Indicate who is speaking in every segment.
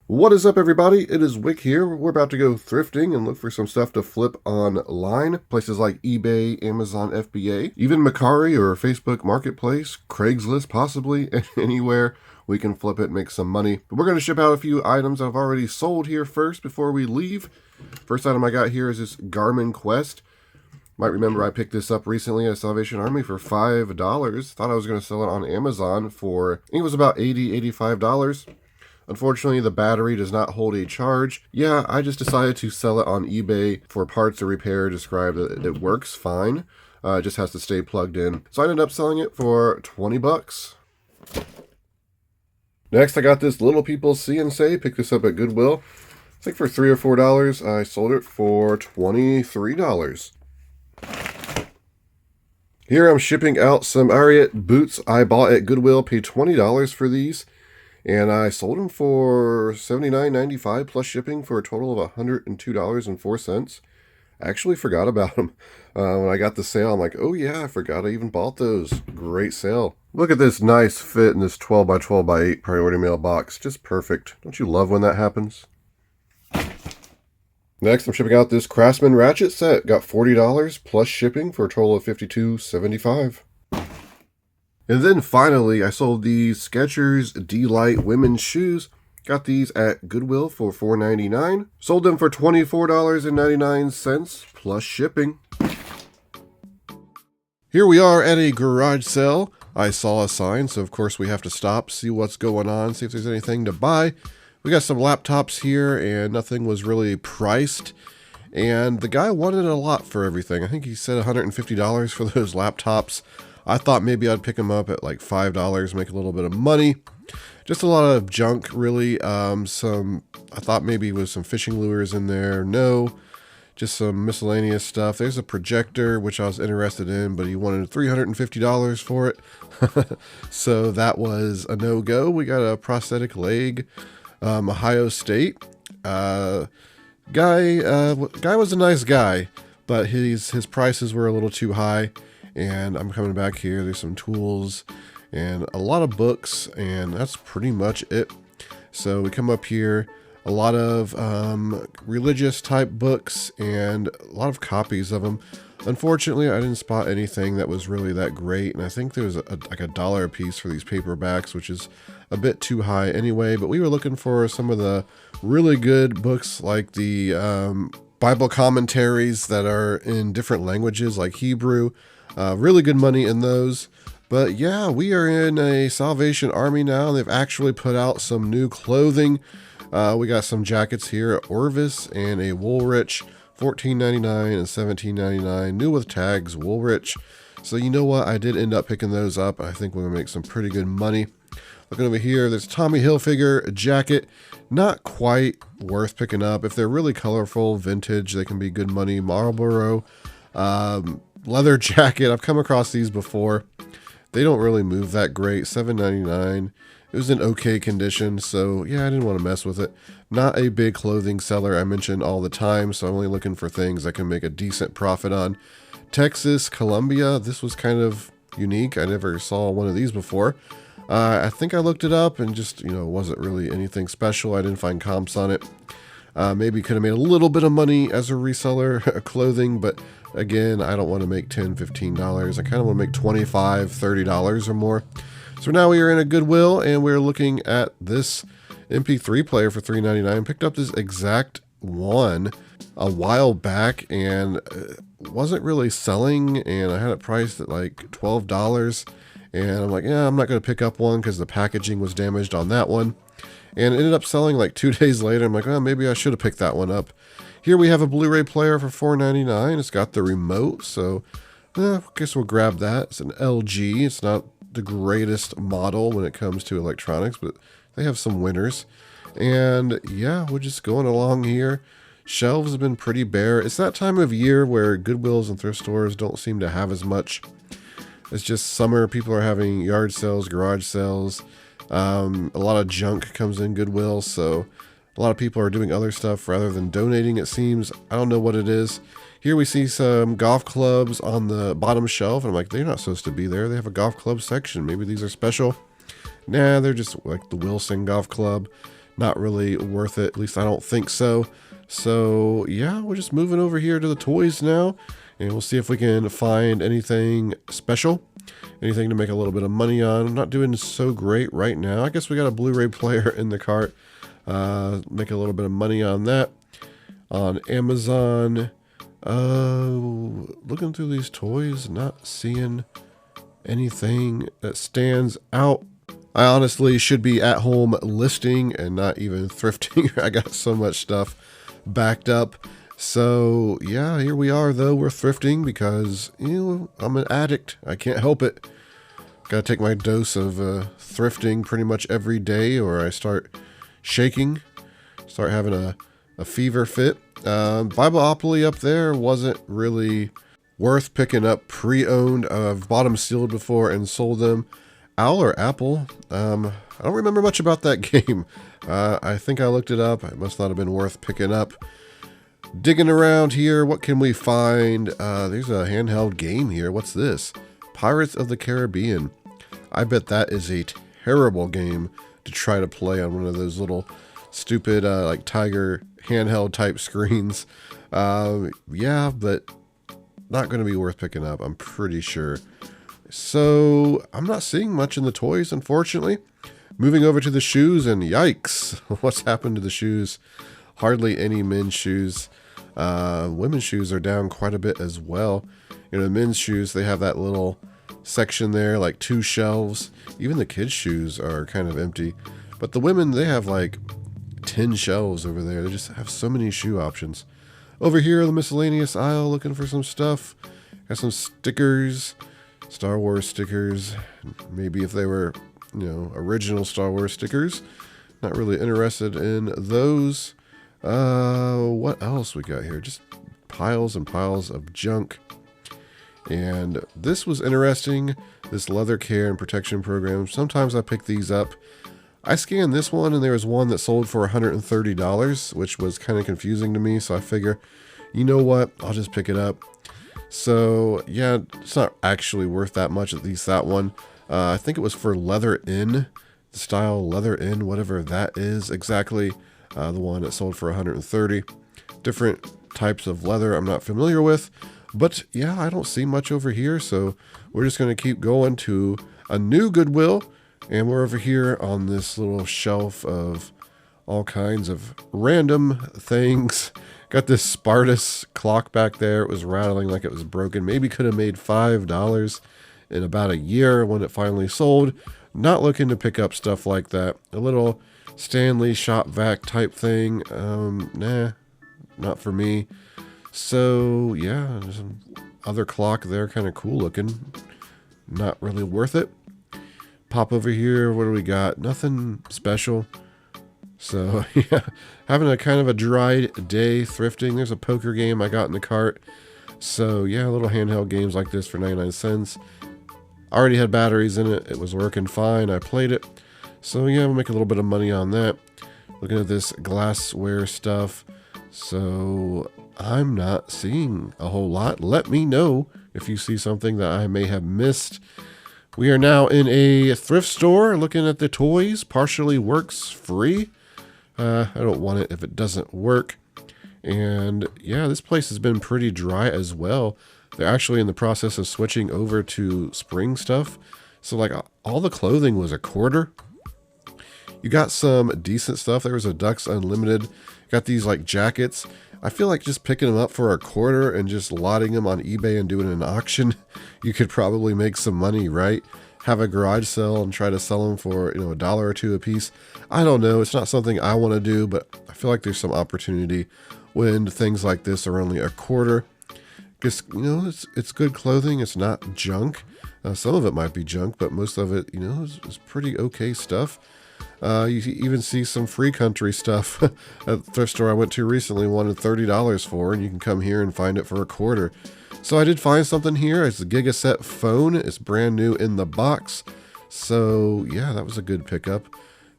Speaker 1: What is up, everybody? It is Wick here. We're about to go thrifting and look for some stuff to flip online. Places like eBay, Amazon FBA, even Mercari or Facebook Marketplace, Craigslist, possibly anywhere we can flip it and make some money. But we're going to ship out a few items I've already sold here first before we leave. First item I got here is this Garmin Quest. Might remember I picked this up recently at Salvation Army for $5. Thought I was going to sell it on Amazon for, I think it was about $80, $85. Unfortunately, the battery does not hold a charge. Yeah, I just decided to sell it on eBay for parts or repair. Described that it works fine. It just has to stay plugged in. So I ended up selling it for 20 bucks. Next, I got this Little People See and Say. Picked this up at Goodwill. I think for $3 or $4. I sold it for $23. Here I'm shipping out some Ariat boots I bought at Goodwill. Paid $20 for these. And I sold them for $79.95 plus shipping for a total of $102.04. I actually forgot about them. When I got the sale, I'm like, oh yeah, I forgot I even bought those. Great sale. Look at this nice fit in this 12 by 12 by 8 priority mail box. Just perfect. Don't you love when that happens? Next, I'm shipping out this Craftsman ratchet set. Got $40 plus shipping for a total of $52.75. And then finally, I sold these Skechers D-Lite women's shoes. Got these at Goodwill for $4.99. Sold them for $24.99 plus shipping. Here we are at a garage sale. I saw a sign, so of course we have to stop, see what's going on, see if there's anything to buy. We got some laptops here, and nothing was really priced. And the guy wanted a lot for everything. I think he said $150 for those laptops. I thought maybe I'd pick them up at like $5, make a little bit of money. Just a lot of junk, really. I thought maybe with some fishing lures in there. No, just some miscellaneous stuff. There's a projector, which I was interested in, but he wanted $350 for it. So that was a no-go. We got a prosthetic leg, Ohio State. Guy was a nice guy, but his prices were a little too high. And I'm coming back here. There's some tools and a lot of books, and that's pretty much it. So we come up here, a lot of religious type books and a lot of copies of them. Unfortunately, I didn't spot anything that was really that great, and I think there's like $1 a piece for these paperbacks, which is a bit too high anyway. But we were looking for some of the really good books, like the Bible commentaries that are in different languages, like Hebrew. Really good money in those. But yeah, we are in a Salvation Army now. They've actually put out some new clothing. We got some jackets here at Orvis and a Woolrich, $14.99 and $17.99. New with tags, Woolrich. So you know what? I did end up picking those up. I think we're going to make some pretty good money. Looking over here, there's Tommy Hilfiger jacket. Not quite worth picking up. If they're really colorful, vintage, they can be good money. Marlboro. Leather jacket. I've come across these before. They don't really move that great. $7.99. It was in okay condition, so yeah, I didn't want to mess with it. Not a big clothing seller, I mention all the time, so I'm only looking for things I can make a decent profit on. Texas, Columbia. This was kind of unique. I never saw one of these before. I think I looked it up and just, it wasn't really anything special. I didn't find comps on it. Maybe could have made a little bit of money as a reseller of clothing, but again, I don't want to make $10, $15. I kind of want to make $25, $30 or more. So now we are in a Goodwill, and we're looking at this MP3 player for $3.99. Picked up this exact one a while back, and wasn't really selling, and I had it priced at like $12. And I'm like, yeah, I'm not going to pick up one because the packaging was damaged on that one. And it ended up selling like 2 days later. I'm like, oh, maybe I should have picked that one up. Here we have a Blu-ray player for $4.99. It's got the remote, so I guess we'll grab that. It's an LG. It's not the greatest model when it comes to electronics, but they have some winners. And yeah, we're just going along here. Shelves have been pretty bare. It's that time of year where Goodwills and thrift stores don't seem to have as much. It's just summer. People are having yard sales, garage sales. A lot of junk comes in Goodwill, so a lot of people are doing other stuff rather than donating, it seems. I don't know what it is. Here we see some golf clubs on the bottom shelf, and I'm like, they're not supposed to be there. They have a golf club section. Maybe these are special. Nah, they're just like the Wilson Golf Club. not really worth it. At least I don't think so. So yeah, we're just moving over here to the toys now, and we'll see if we can find anything special, anything to make a little bit of money on. I'm not doing so great right now. I guess we got a Blu-ray player in the cart. Make a little bit of money on that. On Amazon, looking through these toys, not seeing anything that stands out. I honestly should be at home listing and not even thrifting. I got so much stuff backed up. So yeah, here we are though. We're thrifting because, you know, I'm an addict. I can't help it. Gotta take my dose of thrifting pretty much every day, or I start shaking, start having a fever fit. Bibleopoly up there wasn't really worth picking up pre-owned. I've bought them sealed before and sold them. Owl or Apple? I don't remember much about that game. I think I looked it up. It must not have been worth picking up. Digging around here, what can we find? There's a handheld game here. What's this? Pirates of the Caribbean. I bet that is a terrible game to try to play on one of those little stupid like Tiger handheld type screens. Yeah, but not going to be worth picking up, I'm pretty sure. So I'm not seeing much in the toys, unfortunately. Moving over to the shoes, and yikes, what's happened to the shoes? Hardly any men's shoes. Women's shoes are down quite a bit as well. You know, the men's shoes, they have that little section there, like 2 shelves. Even the kids' shoes are kind of empty. But the women, they have like 10 shelves over there. They just have so many shoe options. Over here, the miscellaneous aisle, looking for some stuff. Got some stickers. Star Wars stickers, maybe if they were, you know, original Star Wars stickers. Not really interested in those. What else we got here? Just piles and piles of junk. And this was interesting, this leather care and protection program. Sometimes I pick these up. I scanned this one, and there was one that sold for $130, which was kind of confusing to me, so I figure, you know what, I'll just pick it up. So yeah, it's not actually worth that much, at least that one. I think it was for leather in, the style leather in, whatever that is exactly. The one that sold for $130. Different types of leather I'm not familiar with, but yeah, I don't see much over here, so we're just going to keep going to a new Goodwill, and we're over here on this little shelf of all kinds of random things. Got this Spartus clock back there. It was rattling like it was broken. Maybe could have made $5 in about a year when it finally sold. Not looking to pick up stuff like that. A little Stanley shop vac type thing. Nah, not for me. So yeah, there's some other clock there, kind of cool looking. Not really worth it. Pop over here. What do we got? Nothing special. So yeah, having a kind of a dry day thrifting. There's a poker game I got in the cart. So yeah, little handheld games like this for 99 cents. Already had batteries in it. It was working fine. I played it. So yeah, we'll make a little bit of money on that. Looking at this glassware stuff. So I'm not seeing a whole lot. Let me know if you see something that I may have missed. We are now in a thrift store looking at the toys. Partially works free. I don't want it if it doesn't work. And yeah, this place has been pretty dry as well. They're actually in the process of switching over to spring stuff. So like all the clothing was a quarter. You got some decent stuff. There was a Ducks Unlimited. Got these like jackets. I feel like just picking them up for a quarter and just lotting them on eBay and doing an auction, you could probably make some money, right? Have a garage sale and try to sell them for, you know, $1 or $2 a piece. I don't know. It's not something I want to do, but I feel like there's some opportunity when things like this are only a quarter. Because, you know, it's good clothing. It's not junk. Some of it might be junk, but most of it, you know, is pretty okay stuff. You even see some free country stuff at the thrift store I went to recently, wanted $30 for, and you can come here and find it for a quarter. So I did find something here. It's a Gigaset phone. It's brand new in the box. So yeah, that was a good pickup.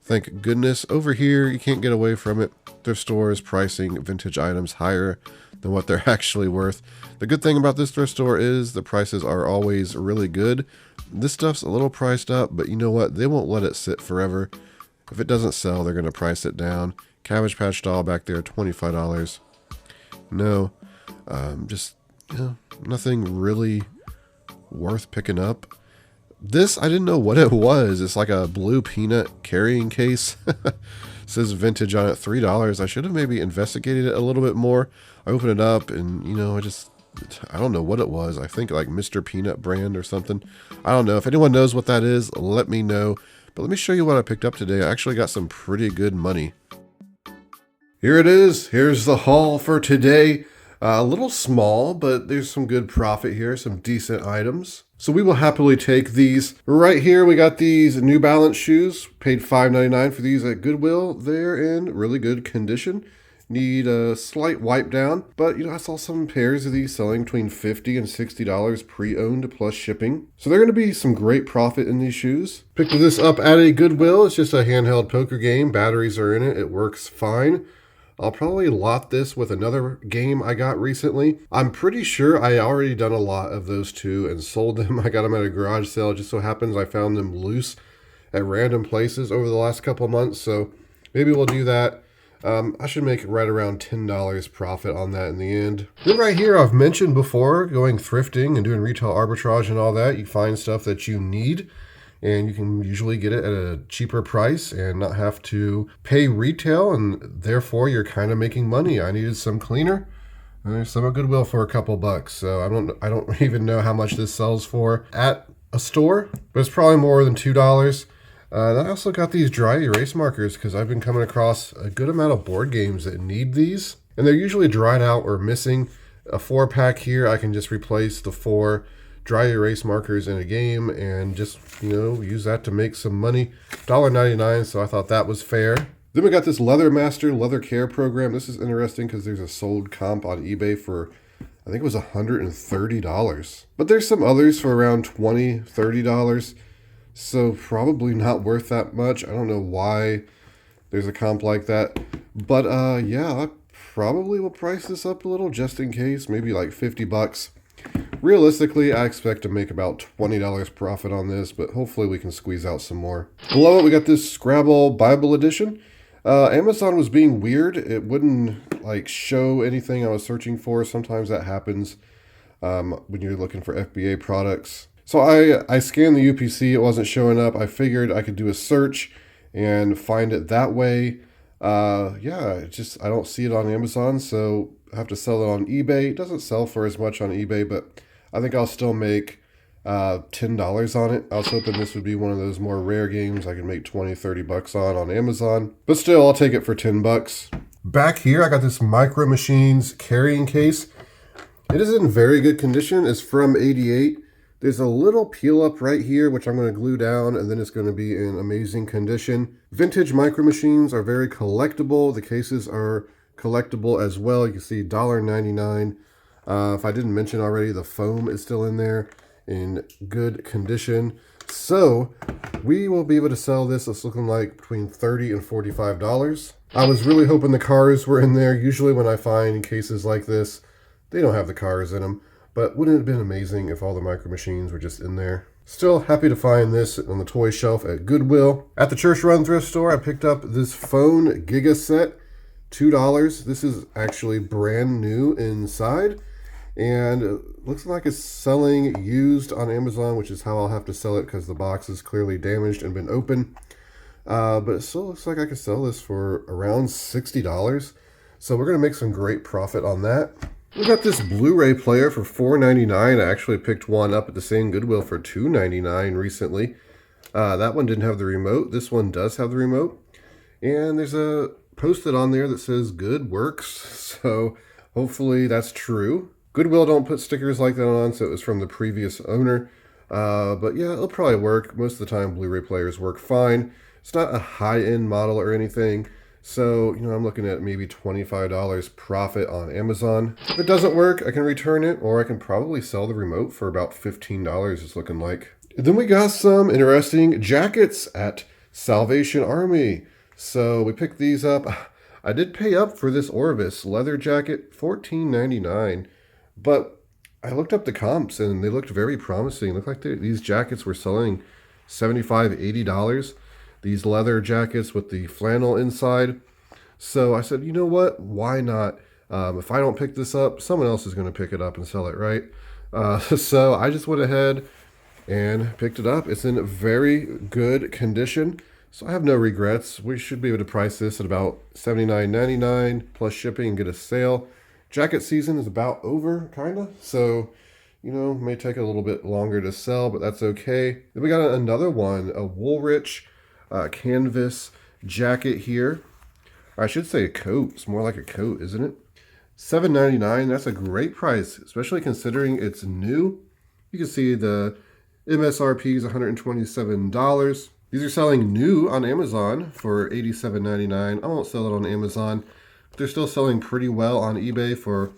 Speaker 1: Thank goodness. Over here, you can't get away from it. Thrift store is pricing vintage items higher than what they're actually worth. The good thing about this thrift store is the prices are always really good. This stuff's a little priced up, but you know what? They won't let it sit forever. If it doesn't sell, they're going to price it down. Cabbage Patch doll back there, $25. No, just, nothing really worth picking up. This, I didn't know what it was. It's like a blue peanut carrying case. It says vintage on it, $3. I should have maybe investigated it a little bit more. I opened it up and, I don't know what it was. I think like Mr. Peanut brand or something. I don't know. If anyone knows what that is, let me know. But let me show you what I picked up today. I actually got some pretty good money. Here it is. Here's the haul for today. A little small, but there's some good profit here, some decent items. So we will happily take these. Right here, we got these New Balance shoes. Paid $5.99 for these at Goodwill. They're in really good condition. Need a slight wipe down, but I saw some pairs of these selling between $50 and $60 pre-owned plus shipping. So they're going to be some great profit in these shoes. Picked this up at a Goodwill. It's just a handheld poker game. Batteries are in it. It works fine. I'll probably lot this with another game I got recently. I'm pretty sure I already done a lot of those two and sold them. I got them at a garage sale. It just so happens I found them loose at random places over the last couple of months. So maybe we'll do that. I should make right around $10 profit on that in the end. Then right here, I've mentioned before, going thrifting and doing retail arbitrage and all that. You find stuff that you need, and you can usually get it at a cheaper price and not have to pay retail, and therefore you're kind of making money. I needed some cleaner, and there's some at Goodwill for a couple bucks. So I don't even know how much this sells for at a store, but it's probably more than $2. I also got these dry erase markers because I've been coming across a good amount of board games that need these, and they're usually dried out or missing. A 4-pack here, I can just replace the 4 dry erase markers in a game and just, use that to make some money. $1.99, so I thought that was fair. Then we got this Leather Master Leather Care Program. This is interesting because there's a sold comp on eBay for, I think it was $130. But there's some others for around $20, $30. So probably not worth that much. I don't know why there's a comp like that. But yeah, I probably will price this up a little just in case. Maybe like $50. Realistically, I expect to make about $20 profit on this, but hopefully we can squeeze out some more. Below it, we got this Scrabble Bible Edition. Amazon was being weird. It wouldn't show anything I was searching for. Sometimes that happens when you're looking for FBA products. So I scanned the UPC. It wasn't showing up. I figured I could do a search and find it that way. Yeah, I don't see it on Amazon, so I have to sell it on eBay. It doesn't sell for as much on eBay, but I think I'll still make $10 on it. I was hoping this would be one of those more rare games I could make $20, $30 on Amazon. But still, I'll take it for $10. Back here, I got this Micro Machines carrying case. It is in very good condition. It's from '88. There's a little peel up right here, which I'm going to glue down, and then it's going to be in amazing condition. Vintage Micro Machines are very collectible. The cases are collectible as well. You can see $1.99. If I didn't mention already, the foam is still in there in good condition. So we will be able to sell this. It's looking like between $30 and $45. I was really hoping the cars were in there. Usually when I find cases like this, they don't have the cars in them. But wouldn't it have been amazing if all the Micro Machines were just in there? Still happy to find this on the toy shelf at Goodwill. At the Church Run thrift store, I picked up this phone Giga set, $2. This is actually brand new inside, and it looks like it's selling used on Amazon, which is how I'll have to sell it because the box is clearly damaged and been open. But it still looks like I could sell this for around $60. So we're going to make some great profit on that. We got this Blu-ray player for $4.99. I actually picked one up at the same Goodwill for $2.99 recently. That one didn't have the remote. This one does have the remote. And there's a post-it on there that says good works. So hopefully that's true. Goodwill don't put stickers like that on, so it was from the previous owner. But yeah, it'll probably work. Most of the time Blu-ray players work fine. It's not a high-end model or anything. So, I'm looking at maybe $25 profit on Amazon. If it doesn't work, I can return it, or I can probably sell the remote for about $15, it's looking like. And then we got some interesting jackets at Salvation Army. So we picked these up. I did pay up for this Orvis leather jacket, $14.99. But I looked up the comps, and they looked very promising. It looked like these jackets were selling $75, $80. these leather jackets with the flannel inside. So I said, you know what? Why not? If I don't pick this up, someone else is going to pick it up and sell it, right? So I just went ahead and picked it up. It's in very good condition, so I have no regrets. We should be able to price this at about $79.99 plus shipping and get a sale. Jacket season is about over, kind of, so you know, may take a little bit longer to sell, but that's okay. Then we got another one, a Woolrich canvas jacket here. I should say a coat. It's more like a coat, isn't it? $7.99. That's a great price, especially considering it's new. You can see the MSRP is $127. These are selling new on Amazon for $87.99. I won't sell it on Amazon, but they're still selling pretty well on eBay for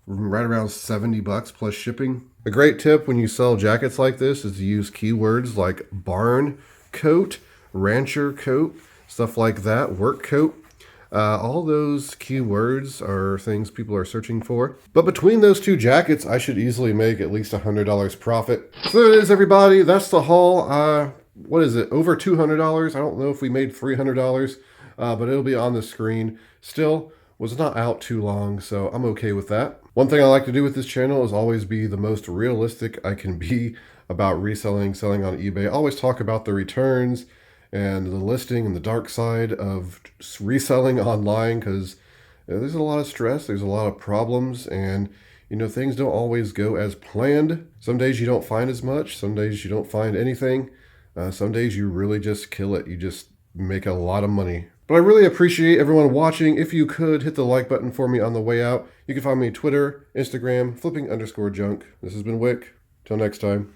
Speaker 1: right around $70 plus shipping. A great tip when you sell jackets like this is to use keywords like barn coat, rancher coat, stuff like that, work coat. All those keywords are things people are searching for. But between those two jackets, I should easily make at least $100 profit. So there it is, everybody. That's the haul. What is it? Over $200? I don't know if we made $300, but it'll be on the screen. Still, was not out too long, so I'm okay with that. One thing I like to do with this channel is always be the most realistic I can be about reselling, selling on eBay. I always talk about the returns and the listing and the dark side of reselling online, because there's a lot of stress, there's a lot of problems, and you know, things don't always go as planned. Some days you don't find as much, some days you don't find anything, some days you really just kill it, you just make a lot of money. But I really appreciate everyone watching. If you could hit the like button for me on the way out. You can find me Twitter, Instagram, flipping_junk. This has been Wick. Till next time.